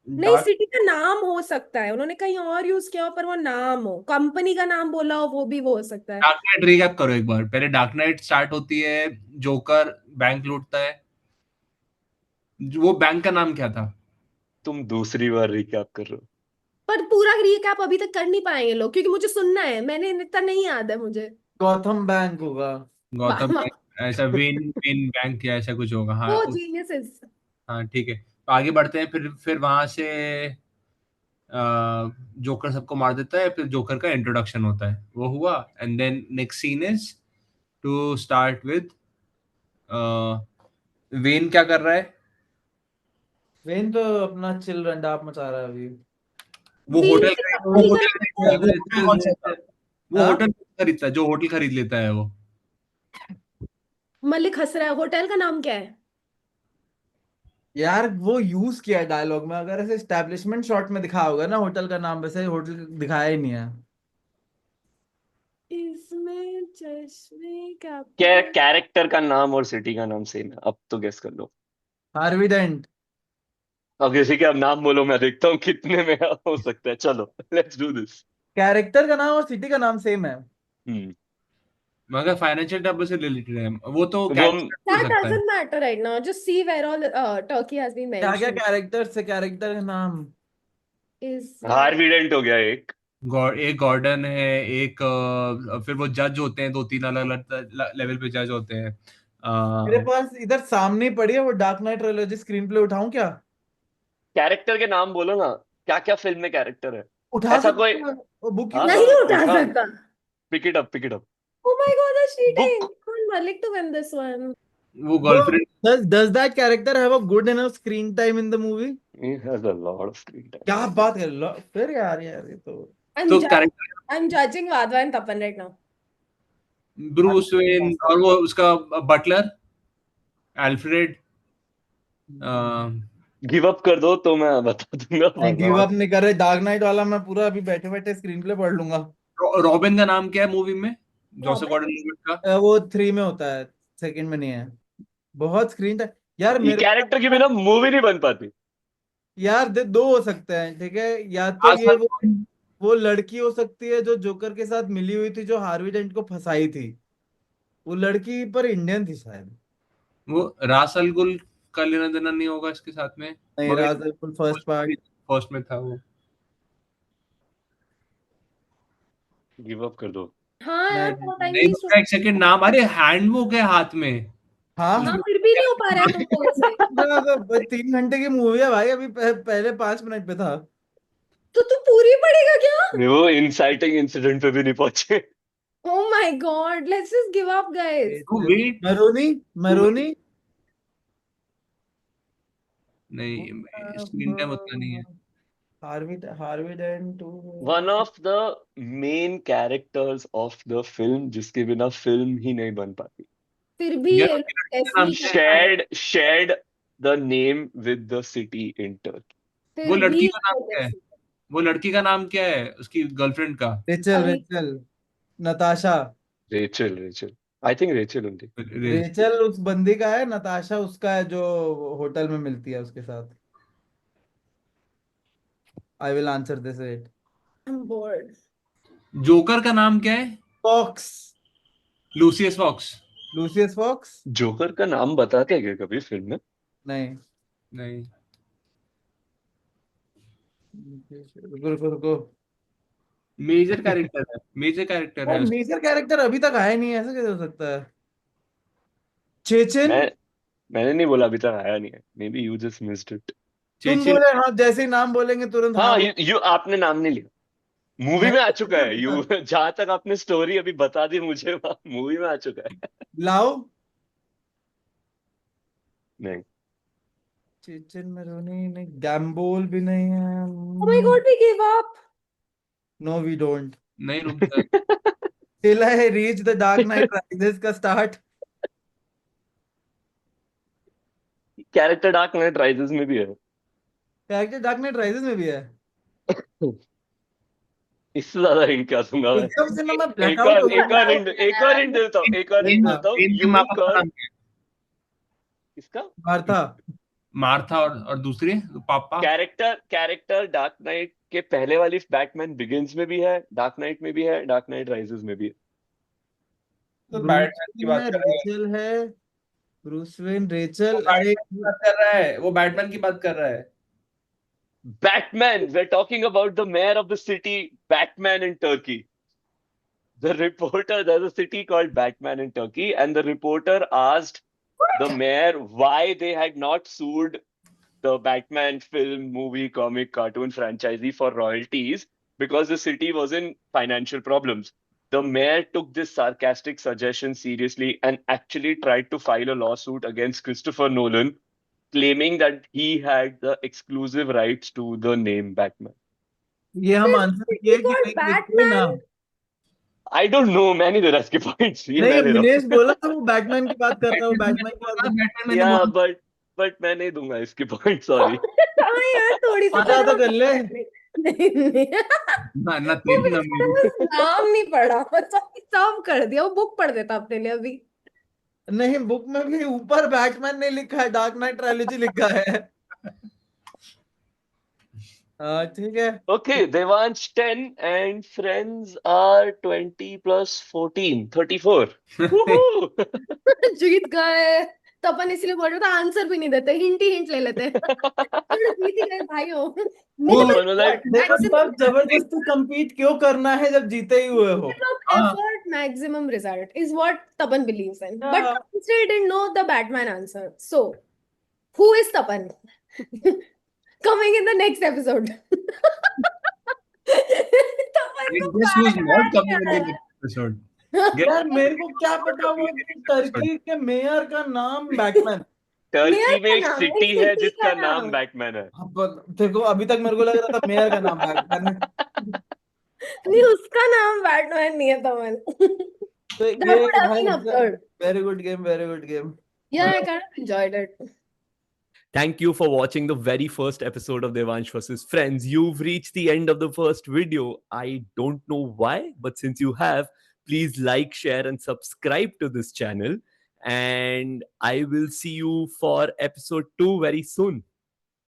नहीं, डार्क सिटी का नाम हो सकता है, उन्होंने कहीं और यूज किया हो, पर वो नाम हो, कंपनी का नाम बोला हो, वो भी वो हो सकता है। डार्क नाइट रिकैप करो एक बार। पहले डार्क नाइट स्टार्ट होती है, जोकर बैंक लूटता है, वो बैंक का नाम क्या था? तुम दूसरी बार रिकैप कर रहे हो। पर पूरा रिकैप अभी तक कर नहीं पाएंगे लोग, क्योंकि मुझे सुनना है, मैंने इतना नहीं याद है मुझे। गौतम बैंक होगा। गौतम वाह, बैंक, ऐसा वेन वेन बैंक या ऐसा कुछ होगा। हाँ वो जीनियसेस। हाँ ठीक है, तो आगे बढ़ते हैं। फिर वहां से जोकर सबको मार देता है, फिर जोकर का इंट्रोडक्शन होता है, वो हुआ। And then next scene is to start with when क्या कर रहा है? वेन तो अपना चिल रंडाप मचा रहा है अभी। वो वीन होटल की वो कंपनी का होटल नाम वो होटल कौन सा था? वो हाँ? होटल खरीदता है, जो होटल खरीद लेता है वो। मलिक हंस रहा है, होटल का नाम क्या है? यार वो यूज किया है डायलॉग में, अगर ऐसे एस्टैब्लिशमेंट शॉट में दिखाया होगा ना होटल का नाम, वैसे होटल दिखाया ही नहीं है। इसमें चश्मे क्या कैपिटल। कैरेक्टर का नाम और सिटी का नाम सेम है? अब तो गेस कर लो। Harvey dent. अब किसी के अब नाम बोलो, मैं देखता हूँ कितने में हो सकता है। चलो लेट्स डू दिस। कैरेक्टर का नाम और सिटी का नाम सेम है। हम्म मगर फाइनेंशियल ट्रबल से रिलेटेड है वो, तो वो कैरेक्टर हो That सकता है। doesn't matter right now. Just see where all Turkey has been क्या क्या mentioned. कैरेक्टर से कैरेक्टर का नाम? Is हार्वी डेंट हो गया एक। एक गॉर्डन है, एक फिर वो जज होते हैं, 2-3 अलग अलग लेवल पे जज होते हैं। मेरे पास इधर सामने ही पड़ी है वो dark knight trilogy screenplay, उठाऊं क्या? कैरेक्टर के नाम बोलो ना, क्या क्या फिल्म में कैरेक्टर है उठा ऐसा कोई। सकते हो बुक की हाँ नहीं हाँ उठा उठा, सकता। Pick it up pick it up. Oh my God, that's cheating. Book. I want Malik to win this one. वो girlfriend does that character have a good enough screen time in the movie? He has a lot of screen time. क्या बात कर लो फिर यार, यार ये तो तो I'm judging Vadva and Tapan right now. Bruce Wayne और वो उसका बटलर अल्फ्रेड। गिव अप कर दो तो मैं बता दूंगा। मैं गिव अप नहीं कर रहे, डार्क नाइट वाला मैं पूरा अभी बैठे बैठे स्क्रीन प्ले पढ़ लूंगा। रॉबिन का नाम क्या है मूवी में? Joseph Robin. गॉर्डन लेविट का। वो 3 में होता है, सेकंड में नहीं है। बहुत स्क्रीन टाइम यार ये मेरे कैरेक्टर के बिना मूवी नहीं बन पाती। यार दो हो सकते हैं, ठीक है, या तो ये वो लड़की हो सकती है जो जोकर के साथ मिली हुई थी, जो हार्वी डेंट को फंसाई थी, वो लड़की पर इंडियन थी शायद। वो रास अल गुल का लेना देना नहीं होगा इसके साथ में, नहीं, मगर राज फर्स्ट पार्ट। फर्स्ट में था वो। गिव अप कर दो। हाँ यार, नहीं, बहुत टाइम नहीं वेस्ट हो। उसका एक सेकंड नाम, अरे हैंड वो क्या हाथ में? हाँ हाँ, फिर भी नहीं हो पा रहा है तुम लोगों से। 3 घंटे की मूवी है भाई, अभी पहले 5 मिनट पे था। तो तू पूरी पढ़ेगा क्या? वो इंसाइटिंग इंसिडेंट पे भी नहीं पहुंचे। Oh my God, let's just give up, guys. Wait Maroni Maroni नहीं, स्क्रीन टाइम उतना नहीं है। Harvey Harvey Dent one of the main characters of the film जिसके बिना फिल्म ही नहीं बन पाती। फिर भी यार, ये लोग ऐसे नाम ही कर रहे हैं। shared the name with the city in Turkey. फिर वो भी लड़की का ये नाम लोग क्या है? ऐसे। वो लड़की का नाम क्या है, उसकी गर्लफ्रेंड का? रेचल अभी Rachel Natasha. Rachel. I think Rachel only. Rachel उस बंदी का है, नताशा उसका है जो होटल में मिलती है उसके साथ. I will answer this it. I'm bored. Joker का नाम क्या है? Fox. Lucius Fox. Lucius Fox. Joker का नाम बताते हैं क्या कभी फिल्म में? नहीं. नहीं. रुको रुको. मेजर कैरेक्टर है. मेजर कैरेक्टर है. मेजर कैरेक्टर अभी तक आया नहीं है, ऐसा कैसे हो सकता है? चेचन. मैंने नहीं बोला, अभी तक आया नहीं है. May be you just missed it. तुम बोले हाँ, जैसे ही नाम बोलेंगे तुरंत हाँ हाँ, यू आपने नाम नहीं लिया. मूवी में आ चुका है. यू जहां तक आपने स्टोरी अभी बता दी मुझे, मूवी में आ चुका है. लाओ. नहीं. चेचन मेरोनी नहीं, गैम्बोल भी नहीं है. Oh my God, we gave up. No we don't. नहीं रुकता. Till I reach the dark knight rises का स्टार्ट. कैरेक्टर डार्क नाइट राइजेस में भी है. कैरेक्टर डार्क नाइट राइजेस में भी है. इससे ज्यादा हिंट क्या दूंगा मैं? एकदम से ना मैं एक blackout और हो गया. एक और हिंट एक और हिंट देता हूँ. एक और हिंट देता हूँ. इनके यू माँ बाप का कर नाम क्या है? किसका? मार्था. मार्था और दूसरी पापा. कैरेक्टर डार्क नाइट के पहले वाली बैटमैन बिगिंस में भी है, डार्क नाइट में भी है, डार्क नाइट राइजेस में भी है. तो बैटमैन की बात कर रहा है. रेचल है. Bruce Wayne, Rachel. वो अरे बैटमैन की बात कर रहा है. वो बैटमैन की बात कर रहा है. Batman. We're talking about the mayor of the city, Batman in Turkey. The reporter, there's a city called Batman in Turkey, and the reporter asked the mayor why they had not sued the Batman film, movie, comic, cartoon franchisee for royalties because the city was in financial problems. The mayor took this sarcastic suggestion seriously and actually tried to file a lawsuit against Christopher Nolan, claiming that he had the exclusive rights to the name Batman. ये हम answer किए कि got नहीं लिखे Batman? ना. I don't know, मैंने दे रहा इसके points. ये नहीं, मैं दे रहा मिनेश बोला था वो बैटमैन की बात कर रहा है, वो बैटमैन की बात कर बैटमैन हूँ. में Yeah, but मैं नहीं दूंगा इसके points. Sorry. हाँ यार, थोड़ी सी पता तो कर ले. नहीं ना वो तेरी ना बेचारा मेरी. बस नाम नहीं पढ़ा, सब कर दिया. वो बुक पढ़ देता अपने लिए अभी. नहीं, बुक में भी ऊपर बैटमैन नहीं लिखा है, डार्क नाइट ट्रायलॉजी लिखा है. ठीक है. Okay, Devansh 10 and friends are 20 plus 14, 34. Woohoo! जीत गए. तो अपन इसलिए बोल रहे थे आंसर भी नहीं देते, हिंट ही हिंट ले लेते. जीत ही गए भाइयों. दोनों like देखो तब जबरदस्ती compete क्यों करना है जब जीते ही हुए हो. Effort, maximum result is what Tapan believes in. But Yeah. Tapan still didn't know the Batman answer. So, who is Tapan? Coming in the next episode. Tapan And को guess who's not coming in the Batman next episode? यार मेरे को क्या पता वो Turkey के mayor का नाम बैटमैन. टर्की में का एक नाम, सिटी एक है city जिसका का नाम नाम. बैटमैन है. देखो अभी तक मेरे को लग रहा था मेयर का नाम बैटमैन है. नहीं, उसका नाम बैटमैन नहीं है तमन. तो That ये would have been भाई absurd. Very good game, very good game. Yeah, I kind of enjoyed it. Thank you for watching the very first episode of Devansh vs. Friends. You've reached the end of the first video. I don't know why, but since you have, please like, share, and subscribe to this channel. And I will see you for episode 2 very soon.